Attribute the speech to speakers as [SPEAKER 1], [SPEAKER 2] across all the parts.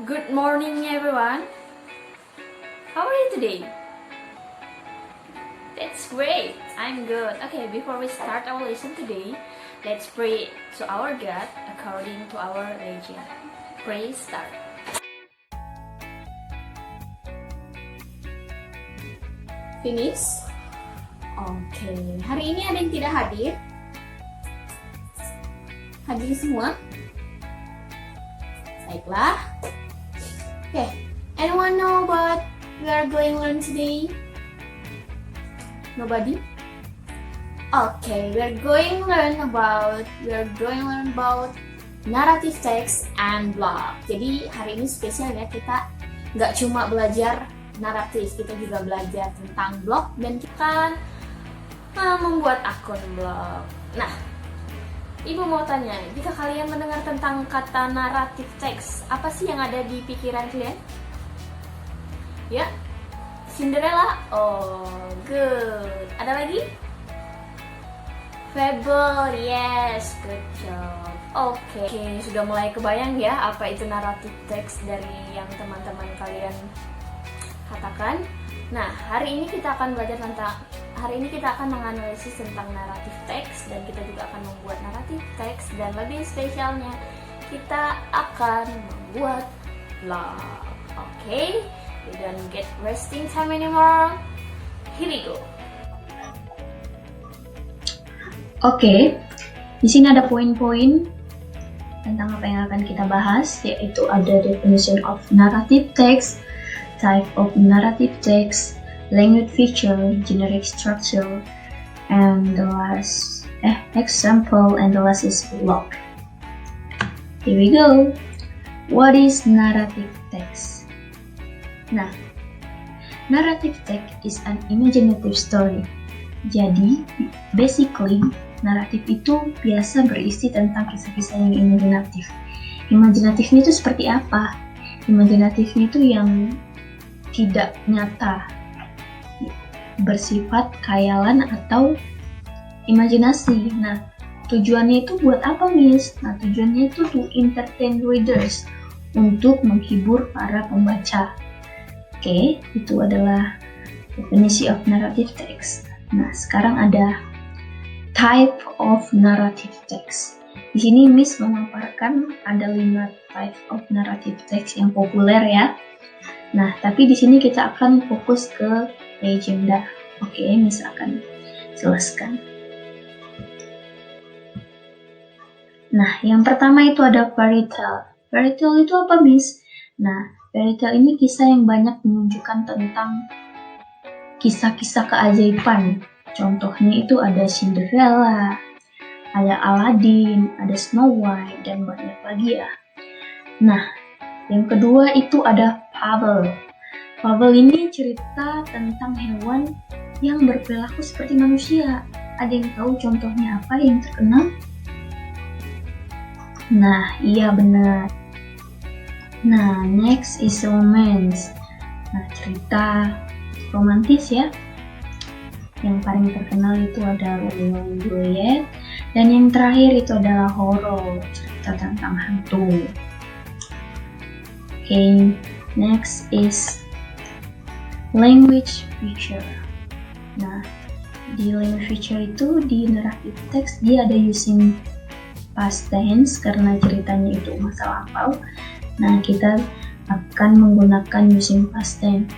[SPEAKER 1] Good morning, everyone. How are you today? That's great. I'm good. Okay, before we start our lesson today, let's pray to our God according to our religion. Pray start. Finish? Oke, hari ini ada yang tidak hadir? Hadir semua? Baiklah. Okay, anyone know what we are going to learn today? Nobody? Okay, we are going to learn about narrative text and blog. Jadi hari ini spesial ya, kita nggak cuma belajar naratif, kita juga belajar tentang blog dan kita membuat akun blog. Nah, Ibu mau tanya, jika kalian mendengar tentang kata naratif teks, apa sih yang ada di pikiran kalian? Ya, Cinderella? Oh, good. Ada lagi? Fable, yes, good job. Oke, sudah mulai kebayang ya apa itu naratif teks dari yang teman-teman kalian katakan. Nah, hari ini kita akan menganalisis tentang naratif teks dan kita juga akan membuat naratif teks dan lebih spesialnya kita akan membuat blog. Oke, we don't get wasting time anymore. Here we go.
[SPEAKER 2] Oke, di sini ada poin-poin tentang apa yang akan kita bahas, yaitu ada definition of narrative text, type of narrative text, language feature, generic structure, and the last example, and the last is blog. Here we go. What is narrative text? Nah, narrative text is an imaginative story. Jadi, basically, naratif itu biasa berisi tentang kisah-kisah yang imajinatif. Imajinatifnya itu seperti apa? Imajinatifnya itu yang tidak nyata, bersifat khayalan atau imajinasi. Nah, tujuannya itu buat apa, Miss? Nah, tujuannya itu to entertain readers, untuk menghibur para pembaca. Oke, itu adalah definisi of narrative text. Nah, sekarang ada type of narrative text. Di sini Miss memaparkan ada 5 type of narrative text yang populer ya. Nah, tapi di sini kita akan fokus ke legenda. Oke, Miss akan jelaskan. Nah, yang pertama itu ada fairy tale. Fairy tale itu apa, Miss? Nah, fairy tale ini kisah yang banyak menunjukkan tentang kisah-kisah keajaiban. Contohnya itu ada Cinderella, ada Aladdin, ada Snow White, dan banyak lagi ya. Nah, yang kedua itu ada fable. Fable ini cerita tentang hewan yang berperilaku seperti manusia. Ada yang tahu contohnya apa yang terkenal? Nah, iya benar. Nah, next is romance. Nah, cerita romantis ya. Yang paling terkenal itu ada Romeo and Juliet, dan yang terakhir itu adalah horor, cerita tentang hantu. Okay, next is language feature. Nah, di language feature itu di narrative text dia ada using past tense karena ceritanya itu masa lampau. Nah, kita akan menggunakan using past tense.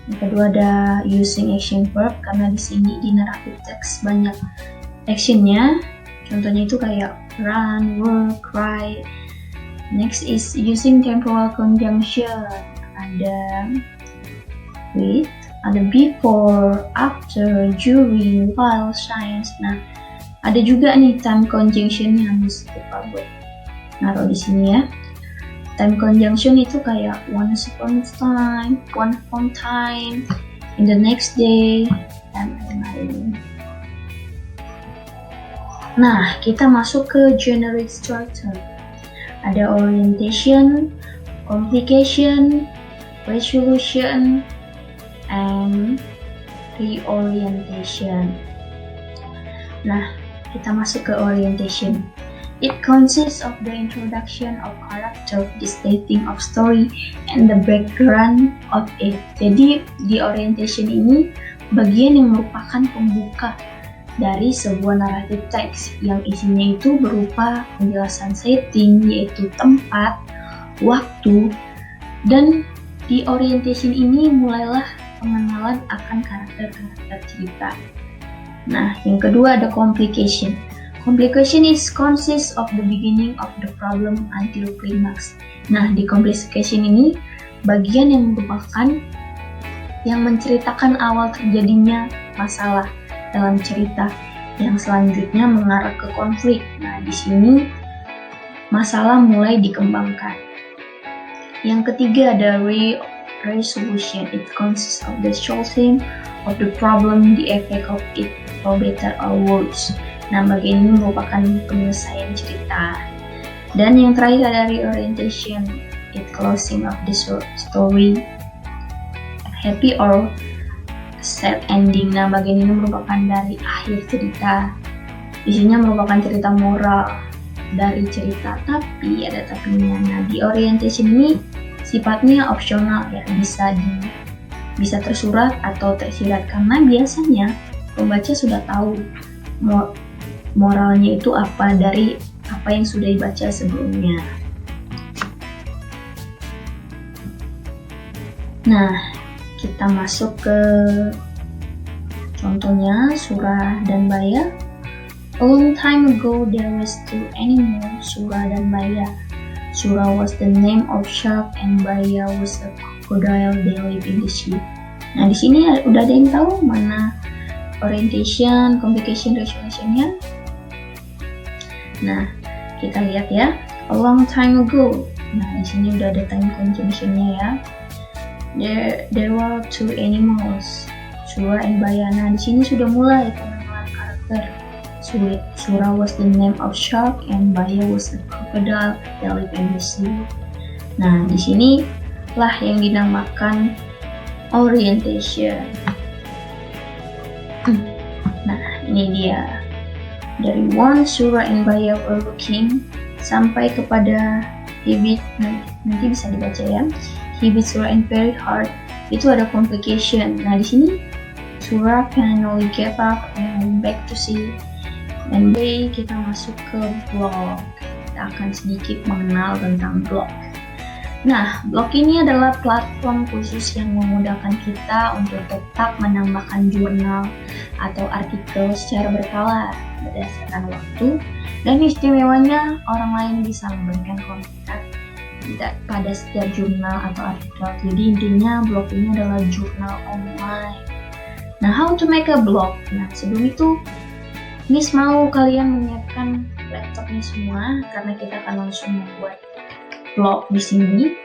[SPEAKER 2] Yang kedua ada using action verb karena di sini di narrative text banyak actionnya. Contohnya itu kayak run, work, cry. Next is using temporal conjunction. Ada with, ada before, after, during, while, since. Nah, ada juga nih time conjunction yang harus kita buat naruh di sini ya. Time conjunction itu kayak once upon a time, in the next day, dan lain-lain. Nah, kita masuk ke generic structure. Ada orientation, complication, resolution, and reorientation. Nah, kita masuk ke orientation. It consists of the introduction of character, the stating of story, and the background of it. Jadi di orientation ini bagian yang merupakan pembuka dari sebuah naratif teks yang isinya itu berupa penjelasan setting, yaitu tempat, waktu, dan di orientation ini mulailah pengenalan akan karakter-karakter cerita. Nah, yang kedua ada complication. Complication consists of the beginning of the problem until climax. Nah, di complication ini bagian yang merupakan yang menceritakan awal terjadinya masalah dalam cerita yang selanjutnya mengarah ke konflik. Nah, di sini masalah mulai dikembangkan. Yang ketiga ada resolution. It consists of the solving of the problem, the effect of it, for better or worse. Nah, bagian ini merupakan penyelesaian cerita. Dan yang terakhir dari orientation, it closing of the story, happy or sad ending. Nah, bagian ini merupakan dari akhir cerita. Isinya merupakan cerita moral dari cerita, tapi ada tapinya. Nah, di orientation ini sifatnya opsional ya, bisa tersurat atau tersirat karena biasanya pembaca sudah tahu moralnya itu apa dari apa yang sudah dibaca sebelumnya. Nah, kita masuk ke contohnya Surah dan Baya. A long time ago there was two animals, Surah dan Baya. Surah was the name of shark and Baya was a crocodile that lived in the sea. Nah, di sini udah ada yang tahu mana orientation, complication, resolution-nya? Nah, kita lihat ya. A long time ago. Nah, di sini udah ada time conjunction-nya ya. There were two animals, Surah and Baya. Nah, di sini sudah mulai pengenalan karakter. Surah was the name of shark and Baya was a crocodile that lived in the sea. Nah, di sini lah yang dinamakan orientation. Nah, ini dia. Dari one Surah and Baya were looking sampai kepada Hibit, nanti bisa dibaca ya. Hibit Surah and very hard. Itu ada complication. Nah, di sini Surah finally gave up and back to sea. Dan kita masuk ke blog. Kita akan sedikit mengenal tentang blog. Nah, blog ini adalah platform khusus yang memudahkan kita untuk tetap menambahkan jurnal atau artikel secara berkala berdasarkan waktu, dan istimewanya orang lain bisa memberikan komentar pada setiap jurnal atau artikel. Jadi intinya blog ini adalah jurnal online. Nah, how to make a blog? Nah, sebelum itu Miss mau kalian menyiapkan laptopnya semua karena kita akan langsung membuat blog di sini.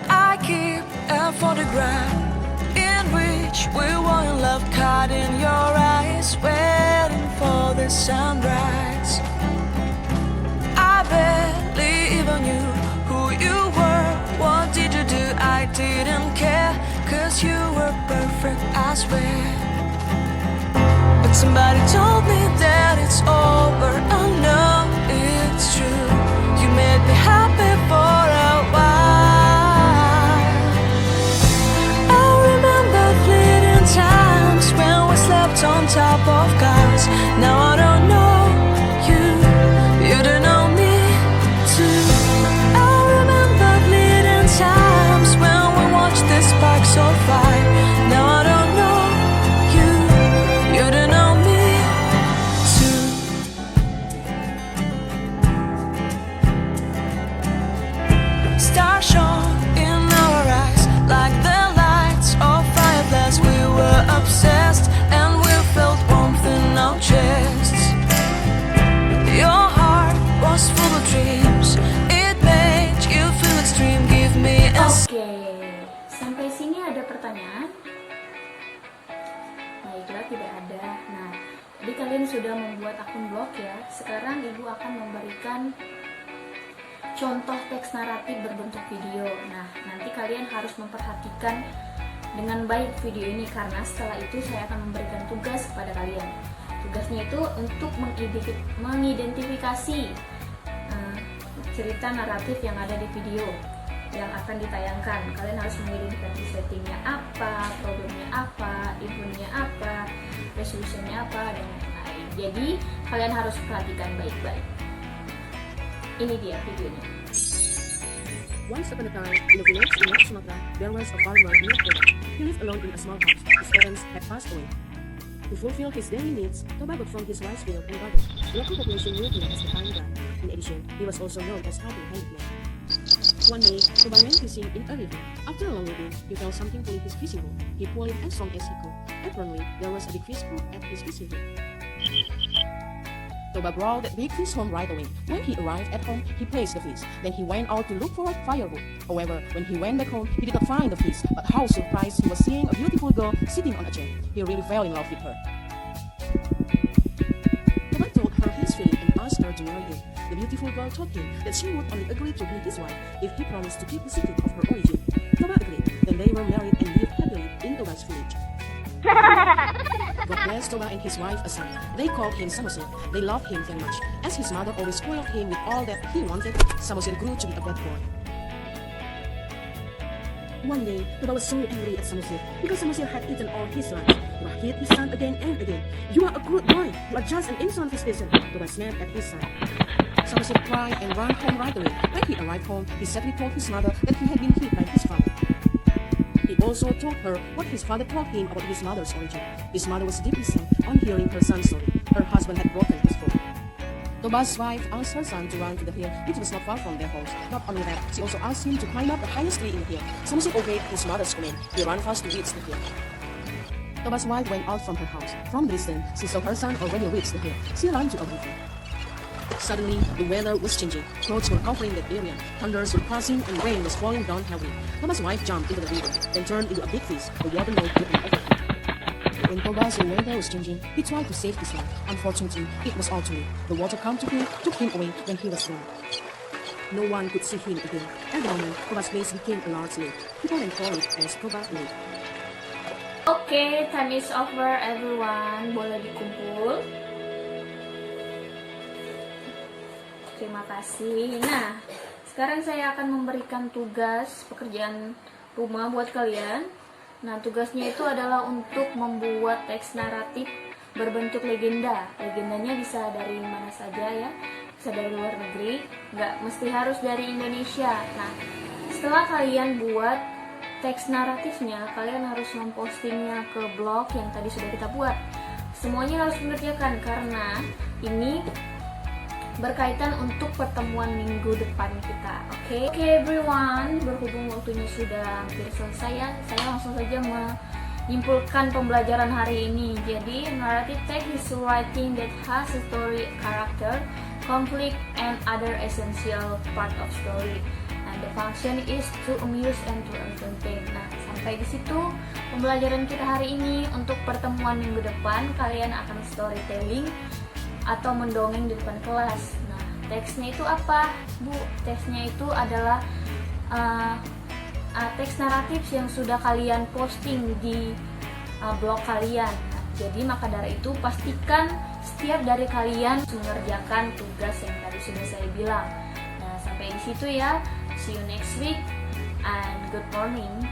[SPEAKER 3] I keep a photograph in which we were in love, caught in your eyes, waiting for the sunrise. I barely even knew who you were. What did you do? I didn't care, 'cause you were perfect, I swear. But somebody told me that it's over. Oh no, it's true. You made me happy for a while. I remember fleeting times when we slept on top of cars. Now I don't know you, you don't know me too. I remember fleeting times when we watched the sparks so fire. Now I don't know you, you don't know me too. Stars shone in our eyes like the lights of fireflies. We were obsessed and we felt warmth in our chests. Your heart was full of dreams. It made you feel extreme. Give me a
[SPEAKER 1] Oke, sampai sini ada pertanyaan? Baiklah, tidak ada. Nah, jadi kalian sudah membuat akun blog ya. Sekarang Ibu akan memberikan contoh teks naratif berbentuk video. Nah, nanti kalian harus memperhatikan dengan baik video ini, karena setelah itu saya akan memberikan tugas kepada kalian. Tugasnya itu untuk mengidentifikasi cerita naratif yang ada di video yang akan ditayangkan. Kalian harus mengidentifikasi settingnya apa, problemnya apa, eventnya apa, resolusinya apa, dan lain-lain. Jadi kalian harus perhatikan baik-baik. Ini dia videonya.
[SPEAKER 4] Once upon a time, in a village in North Sumatra, there was a farmer named Toba. He lived alone in a small house. His parents had passed away. To fulfill his daily needs, Toba got from his rice field and garden. The local population knew him as the kind guy. In addition, he was also known as helping-handed man. One day, Toba went fishing in a river. After a long waiting, he found something pulling his fishing rod. He pulled it as strong as he could. Apparently, there was a big fish caught at his fishing rod. Toba brought that big fish home right away. When he arrived at home, he placed the fish. Then he went out to look for firewood. However, when he went back home, he did not find the fish. But how surprised he was seeing a beautiful girl sitting on a chair. He really fell in love with her. Toba told her his feeling and asked her to marry him. The beautiful girl told him that she would only agree to be his wife if he promised to keep the secret of her origin. Toba agreed. Then they were married and lived happily in Toba's village. God blessed Toba and his wife a son. They called him Samosir. They loved him very much. As his mother always spoiled him with all that he wanted, Samosir grew to be a bad boy. One day, Toba was so angry at Samosir because Samosir had eaten all his lunch. Toba hit his son again and again. "You are a good boy. You are just an insolent fisher." Toba snapped at his son. Samosir cried and ran home right away. When he arrived home, he sadly told his mother that he had been hit by his father. He also told her what his father told him about his mother's origin. His mother was deeply sad on hearing her son's story. Her husband had broken his foot. Toba's wife asked her son to run to the hill, which was not far from their house. Not only that, she also asked him to climb up the highest tree in the hill. Samosir obeyed his mother's command. He ran fast to reach the hill. Toba's wife went out from her house. From the distance, she saw her son already reached the hill. She ran to a river. Suddenly, the weather was changing. Clouds were covering that area. Thunders were passing and rain was falling down heavily. Toba's wife jumped into the river, then turned into a big fish. The water now dripping over him. When Toba's weather was changing, he tried to save his life. Unfortunately, it was all too late. The water came to him, took him away when he was drowned. No one could see him again. At the moment, Toba's face became a large lake. People then called it as Toba Lake.
[SPEAKER 1] Oke, time is over everyone. Boleh dikumpul. Terima kasih. Nah, sekarang saya akan memberikan tugas pekerjaan rumah buat kalian. Nah, tugasnya itu adalah untuk membuat teks naratif berbentuk legenda. Legendanya bisa dari mana saja ya, bisa dari luar negeri, nggak mesti harus dari Indonesia. Nah, setelah kalian buat teks naratifnya, kalian harus mempostingnya ke blog yang tadi sudah kita buat. Semuanya harus mengerjakan karena ini berkaitan untuk pertemuan minggu depan kita. Oke, everyone, berhubung waktunya sudah hampir selesai ya, saya langsung saja menyimpulkan pembelajaran hari ini. Jadi, narrative text is writing that has a story, character, conflict, and other essential part of story. And the function is to amuse and to entertain. Nah, sampai di situ pembelajaran kita hari ini. Untuk pertemuan minggu depan, kalian akan storytelling atau mendongeng di depan kelas. Nah, teksnya itu apa, Bu? Teksnya itu adalah teks naratif yang sudah kalian posting di blog kalian. Nah, jadi maka dari itu pastikan setiap dari kalian mengerjakan tugas yang tadi sudah saya bilang. Nah, sampai di situ ya. See you next week and good morning.